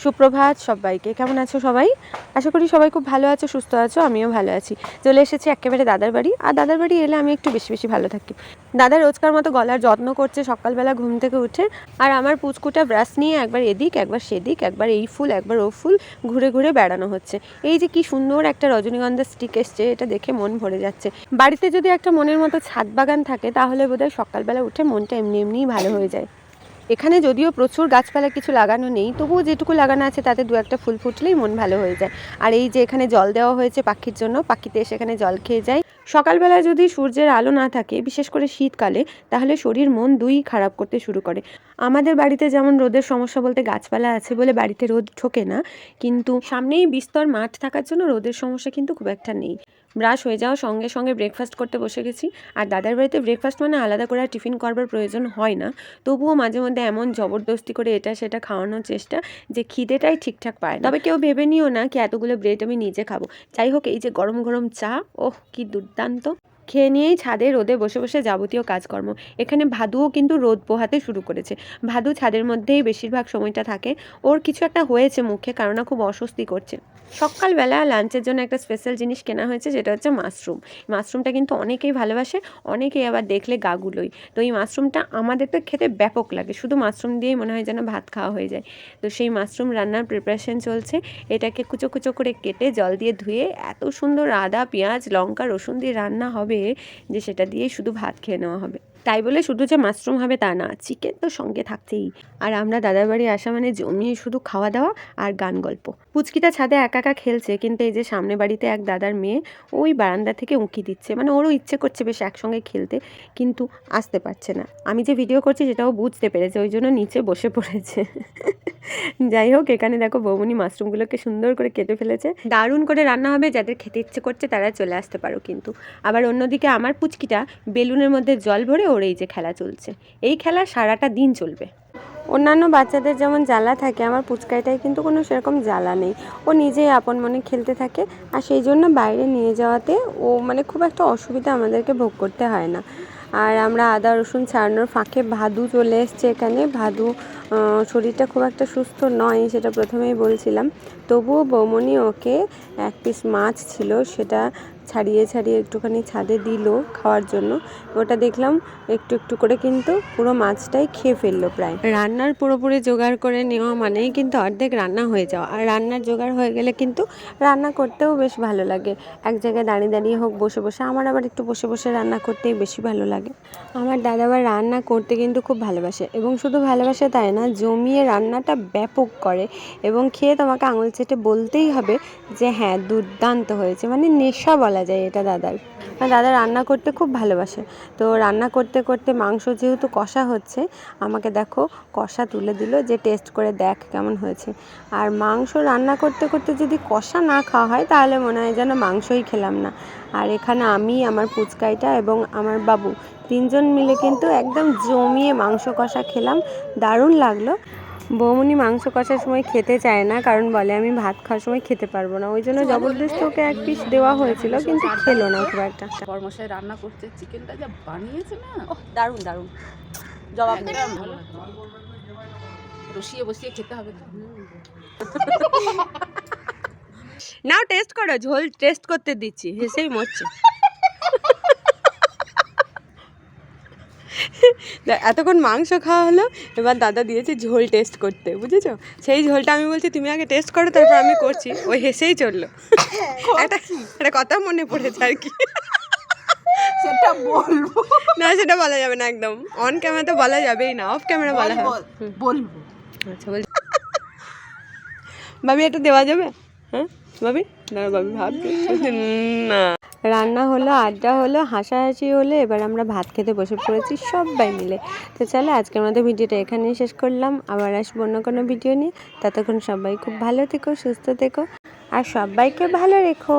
সুপ্রভাত সবাইকে। কেমন আছো সবাই? আশা করি সবাই খুব ভালো আছো, সুস্থ আছো। আমিও ভালো আছি। চলে এসেছি একেবারে দাদার বাড়ি। আর দাদার বাড়ি এলে আমি একটু বেশি বেশি ভালো থাকি। দাদা রোজকার মতো গলার যত্ন করছে সকালবেলা ঘুম থেকে উঠে। আর আমার পুচকুটা ব্রাশ নিয়ে একবার এদিক একবার সেদিক, একবার এই ফুল একবার ও ফুল ঘুরে ঘুরে বেড়ানো হচ্ছে। এই যে কি সুন্দর একটা রজনীগন্ধার স্টিক এসছে, এটা দেখে মন ভরে যাচ্ছে। বাড়িতে যদি একটা মনের মতো ছাদ বাগান থাকে তাহলে বোধহয় সকালবেলা উঠে মনটা এমনি এমনিই ভালো হয়ে যায়। এখানে যদিও প্রচুর গাছপালা কিছু লাগানো নেই, তবুও যেটুকু লাগানো আছে তাতে দু একটা ফুল ফুটলেই মন ভালো হয়ে যায়। আর এই যে এখানে জল দেওয়া হয়েছে পাখির জন্য, পাখিতে সেখানে জল খেয়ে যায়। সকালবেলা যদি সূর্যের আলো না থাকে, বিশেষ করে শীতকালে, তাহলে শরীর মন দুই খারাপ করতে শুরু করে। আমাদের বাড়িতে যেমন রোদের সমস্যা বলতে গাছপালা আছে বলে বাড়িতে রোদ ঠোকে না, কিন্তু সামনেই বিস্তর মাঠ থাকার জন্য রোদের সমস্যা কিন্তু খুব একটা নেই। ব্রাশ হয়ে যাওয়ার সঙ্গে সঙ্গে ব্রেকফাস্ট করতে বসে গেছি। আর দাদার বাড়িতে ব্রেকফাস্ট মানে আলাদা করে টিফিন করবার প্রয়োজন হয় না, তবুও মাঝে মধ্যে এমন জবরদস্তি করে এটা সেটা খাওয়ানোর চেষ্টা যে খিদেটাই ঠিকঠাক পায় না। তবে কেউ ভেবে নিও না কি এতগুলো ব্রেড আমি নিজে খাবো। যাই হোক, এই যে গরম গরম চা, ওহ কি দুর্দান্ত! খেয়ে নিয়েই ছাদে রোদে বসে বসে যাবতীয় কাজকর্ম। এখানে ভাদুও কিন্তু রোদ পোহাতে শুরু করেছে। ভাদু ছাদের মধ্যেই বেশিরভাগ সময়টা থাকে। ওর কিছু একটা হয়েছে মুখে, কারণ না খুব অস্বস্তি করছে। সকালবেলা লাঞ্চের জন্য একটা স্পেশাল জিনিস কেনা হয়েছে, যেটা হচ্ছে মাশরুম। মাশরুমটা কিন্তু অনেকেই ভালোবাসে, অনেকেই আবার দেখলে গাগুলোই। তো এই মাশরুমটা আমাদের তো খেতে ব্যাপক লাগে, শুধু মাশরুম দিয়েই মনে হয় যেন ভাত খাওয়া হয়ে যায়। তো সেই মাশরুম রান্নার প্রিপারেশন চলছে। এটাকে কুচো কুচো করে কেটে জল দিয়ে ধুয়ে এত সুন্দর আদা পেঁয়াজ লঙ্কা রসুন দিয়ে রান্না হবে যে সেটা দিয়েই শুধু ভাত খেয়ে নেওয়া হবে। তাই বলে শুধু যে মাশরুম হবে তা না, চিকেন তো সঙ্গে থাকতেই। আর আমরা দাদার বাড়ি আসা মানে জমিয়ে শুধু খাওয়া দাওয়া আর গান গল্প। পুচকিটা ছাদে একা একা খেলছে, কিন্তু এই যে সামনে বাড়িতে এক দাদার মেয়ে ওই বারান্দা থেকে উঁকি দিচ্ছে, মানে ওরও ইচ্ছে করছে বেশ একসঙ্গে খেলতে, কিন্তু আসতে পারছে না। আমি যে ভিডিও করছি সেটাও বুঝতে পেরেছে, ওই জন্য নিচে বসে পড়েছে। যাই হোক, এখানে দেখো বৌমনি মাশরুমগুলোকে সুন্দর করে কেটে ফেলেছে। দারুণ করে রান্না হবে, যাদের খেতে ইচ্ছে করছে তারা চলে আসতে পারো। কিন্তু আবার অন্যদিকে আমার পুচকিটা বেলুনের মধ্যে জল ভরে ওর এই যে খেলা চলছে, এই খেলা সারাটা দিন চলবে। অন্যান্য বাচ্চাদের যেমন জ্বালা থাকে, আমার পুচকাইটাই কিন্তু কোনো সেরকম জ্বালা নেই। ও নিজেই আপন মনে খেলতে থাকে, আর সেই জন্য বাইরে নিয়ে যাওয়াতে ও মানে খুব একটা অসুবিধা আমাদেরকে ভোগ করতে হয় না। আর আমরা আদা রসুন ছাড়ানোর ফাঁকে ভাদু চলে এসছে এখানে। ভাদু শরীরটা খুব একটা সুস্থ নয়, সেটা প্রথমেই বলছিলাম। তবুও বৌমনি ওকে এক পিস মাছ ছিল সেটা ছাড়িয়ে ছাড়িয়ে একটুখানি ছাদে দিল খাওয়ার জন্য। ওটা দেখলাম একটু একটু করে কিন্তু পুরো মাছটাই খেয়ে ফেললো প্রায়। রান্নার পুরোপুরি জোগাড় করে নেওয়া মানেই কিন্তু অর্ধেক রান্না হয়ে যাওয়া। আর রান্নার জোগাড় হয়ে গেলে কিন্তু রান্না করতেও বেশ ভালো লাগে। এক জায়গায় দাঁড়িয়ে দাঁড়িয়ে হোক বসে বসে, আমার আবার একটু বসে বসে রান্না করতেই বেশি ভালো লাগে। আমার দাদা আবার রান্না করতে কিন্তু খুব ভালোবাসে, এবং শুধু ভালোবাসে তাই না, জমিয়ে রান্নাটা ব্যাপক করে। এবং খেয়ে তোমাকে আঙুল চেটে বলতেই হবে যে হ্যাঁ, দুর্দান্ত হয়েছে, মানে নেশা বলা যায় এটা দাদার। আর দাদা রান্না করতে খুব ভালোবাসে। তো রান্না করতে করতে মাংস যেহেতু কষা হচ্ছে, আমাকে দেখো কষা তুলে দিল যে টেস্ট করে দেখ কেমন হয়েছে। আর মাংস রান্না করতে করতে যদি কষা না খাওয়া হয় তাহলে মনে হয় যেন মাংসই খেলাম না। আর এখানে আমি, আমার পুচকাইটা এবং আমার বাবু তিনজন মিলে কিন্তু একদম জমিয়ে মাংস কষা খেলাম, দারুণ লাগলো। বৌমনি মাংস কষার সময় খেতে চায় না, কারণ বলে আমি ভাত খাওয়ার সময় খেতে পারবো না, ওই জন্য জবরদস্তি ওকে এক পিস দেওয়া হয়েছিল, কিন্তু খেলো না খুব একটা। বরমশাই রান্না করছে, চিকেনটা যা বানিয়েছে না, দারুণ দারুণ, জবাব নেই। ভালো বসিয়ে বসিয়ে খেতে হবে। নাও টেস্ট করো, ঝোল টেস্ট করতে দিচ্ছি, হেসেই মরছে। এতক্ষণ মাংস খাওয়া হলো, এবার দাদা দিয়েছে ঝোল টেস্ট করতে, বুঝেছো? সেই ঝোলটা আমি বলছি তুমি আগে টেস্ট করো, তারপর আমি করছি। ওই হেসেই চললো। একটা কথা মনে পড়েছে আর কি, সেটা বলবো না সেটা বলা যাবে না, একদম অন ক্যামেরা তো বলা যাবেই না, অফ ক্যামেরা বলা হয়। বলবো। আচ্ছা বল। ভাবি এটা দেওয়া যাবে? হ্যাঁ ভাবি, না ভাবি ভাবছি না। রান্না হলো, আড্ডা হলো, হাসাহাসি হলো, এবার আমরা ভাত খেতে বসে পড়েছি সবাই মিলে। তো চলো আজকের মতো ভিডিওটা এখানেই শেষ করলাম, আবার আসবো অন্য কোনো ভিডিও নিয়ে। ততক্ষণ সবাই খুব ভালো থেকো, সুস্থ থেকো, আর সবাইকে ভালো রেখো।